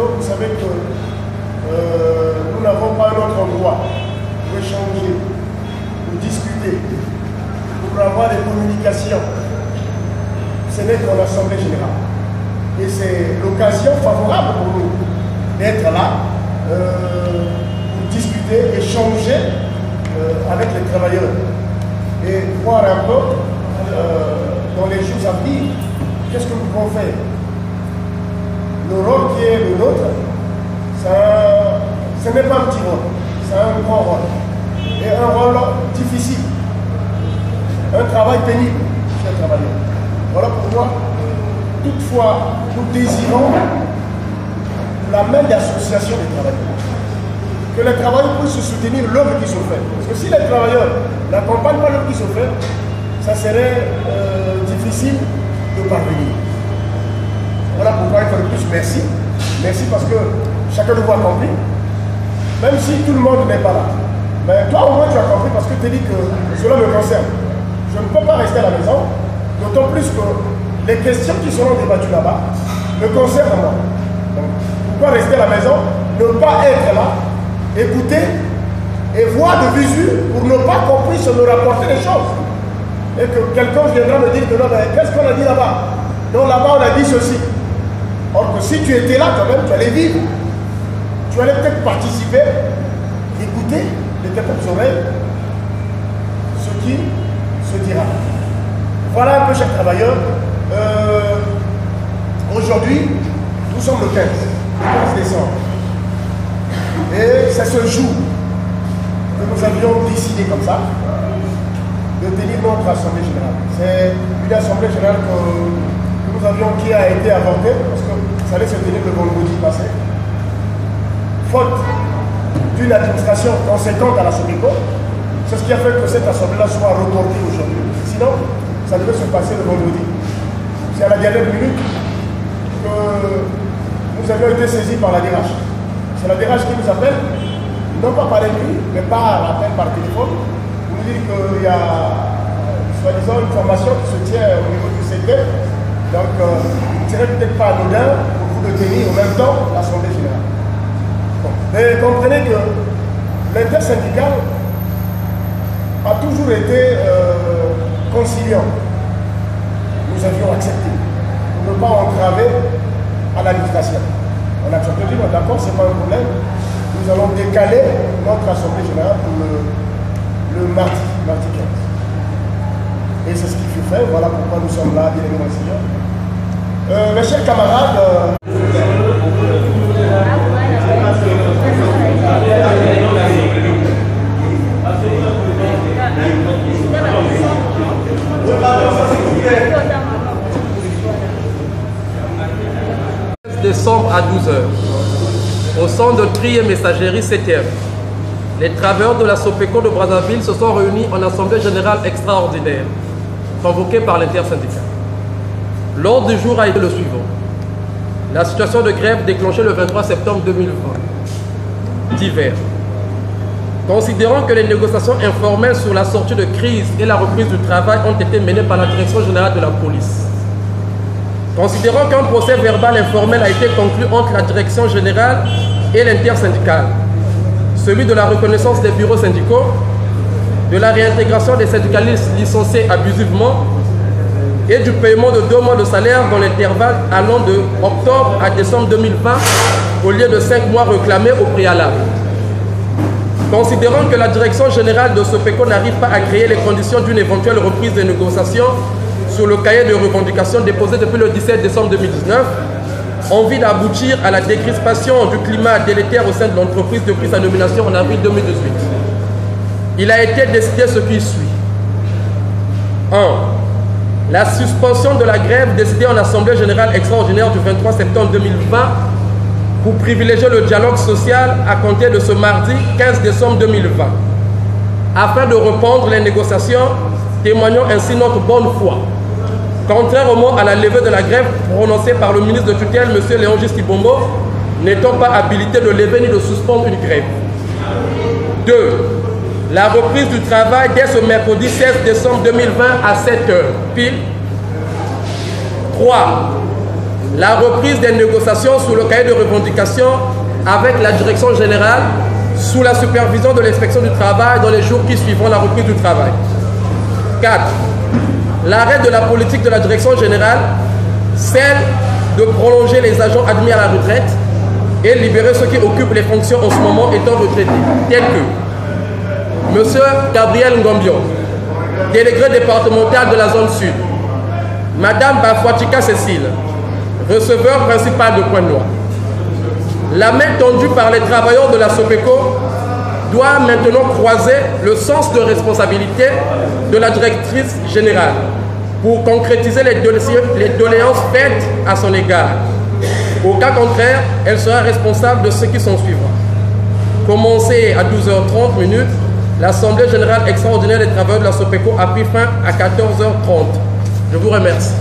Soweto, vous savez que nous n'avons pas un autre endroit pour échanger, pour discuter, pour avoir des communications. Ce n'est qu'en Assemblée générale. Et c'est l'occasion favorable pour nous d'être là, pour discuter, échanger avec les travailleurs et voir un peu dans les jours à venir qu'est-ce que nous pouvons faire. Le rôle qui est le nôtre, ce n'est pas un petit rôle, c'est un grand rôle. Et un rôle difficile, un travail pénible, chers travailleurs. Voilà pourquoi, toutefois, nous désirons la main d'association des travailleurs. Que les travailleurs puissent soutenir l'œuvre qui se fait. Parce que si les travailleurs n'accompagnent pas l'œuvre qui se fait, ça serait difficile de parvenir. Voilà pourquoi, une fois de plus, merci. Merci parce que chacun de vous a compris. Même si tout le monde n'est pas là. Mais toi, au moins, tu as compris parce que tu dis que cela me concerne. Je ne peux pas rester à la maison, d'autant plus que les questions qui seront débattues là-bas me concernent moi. Donc, pourquoi rester à la maison, ne pas être là, écouter et voir de visu pour ne pas qu'on puisse me rapporter des choses. Et que quelqu'un viendra me dire que non, mais qu'est-ce qu'on a dit là-bas? Non, là-bas, on a dit ceci. Or que si tu étais là quand même, tu allais vivre. Tu allais peut-être participer, écouter de tes propres oreilles ce qui se dira. Voilà un peu, chers travailleurs. Aujourd'hui, nous sommes le 15 décembre. Et c'est ce jour que nous avions décidé comme ça de tenir notre assemblée générale. C'est une assemblée générale que nous avions qui a été avortée parce que ça allait se tenir le vendredi passé. Faute d'une administration conséquente à la Soweto, c'est ce qui a fait que cette assemblée-là soit reportée aujourd'hui. Sinon, ça devait se passer le vendredi. C'est à la dernière minute que nous avions été saisis par la DRH. C'est la DRH qui nous appelle, non pas par écrit, mais par appel, par téléphone, pour nous dire qu'il y a, soi-disant, une formation qui se tient au niveau du secteur. Donc, il ne serait peut-être pas anodin pour vous de tenir en même temps l'Assemblée générale. Bon. Mais comprenez que l'intersyndicale a toujours été conciliant. Nous avions accepté pour ne pas entraver à l'administration. On a accepté, dit, d'accord, ce n'est pas un problème. Nous allons décaler notre assemblée générale pour le mardi 15. Et c'est ce qui fut fait. Voilà pourquoi nous sommes là, bien aimés Seigneur. Mes chers camarades, décembre à 12h, au centre de tri et messagerie 7e, les travailleurs de la Sopeco de Brazzaville se sont réunis en assemblée générale extraordinaire, convoquée par l'intersyndicale. L'ordre du jour a été le suivant. La situation de grève déclenchée le 23 septembre 2020. Divers. Considérant que les négociations informelles sur la sortie de crise et la reprise du travail ont été menées par la direction générale de la police. Considérant qu'un procès verbal informel a été conclu entre la direction générale et l'intersyndicale, celui de la reconnaissance des bureaux syndicaux, de la réintégration des syndicalistes licenciés abusivement et du paiement de 2 mois de salaire dans l'intervalle allant de octobre à décembre 2020 au lieu de 5 mois réclamés au préalable. Considérant que la direction générale de Sopeco n'arrive pas à créer les conditions d'une éventuelle reprise des négociations sur le cahier de revendications déposé depuis le 17 décembre 2019, envie d'aboutir à la décrispation du climat délétère au sein de l'entreprise depuis sa nomination en avril 2018. Il a été décidé ce qui suit. 1. La suspension de la grève décidée en Assemblée générale extraordinaire du 23 septembre 2020 pour privilégier le dialogue social à compter de ce mardi 15 décembre 2020, afin de reprendre les négociations, témoignant ainsi notre bonne foi. Contrairement à la levée de la grève prononcée par le ministre de tutelle, M. Léon Gistibombo, n'étant pas habilité de lever ni de suspendre une grève. 2. La reprise du travail dès ce mercredi 16 décembre 2020 à 7h pile. 3. la reprise des négociations sur le cahier de revendications avec la direction générale sous la supervision de l'inspection du travail dans les jours qui suivront la reprise du travail. 4. L'arrêt de la politique de la direction générale, celle de prolonger les agents admis à la retraite et libérer ceux qui occupent les fonctions en ce moment étant retraités, tels que M. Gabriel Ngombion, délégué départemental de la zone sud, Mme Bafouatika Cécile, receveur principal de Pointe-Noire. La main tendue par les travailleurs de la SOPECO doit maintenant croiser le sens de responsabilité de la directrice générale pour concrétiser les doléances faites à son égard. Au cas contraire, elle sera responsable de ce qui s'en suivra. Commencé à 12h30, l'Assemblée générale extraordinaire des travailleurs de la SOPECO a pris fin à 14h30. Je vous remercie.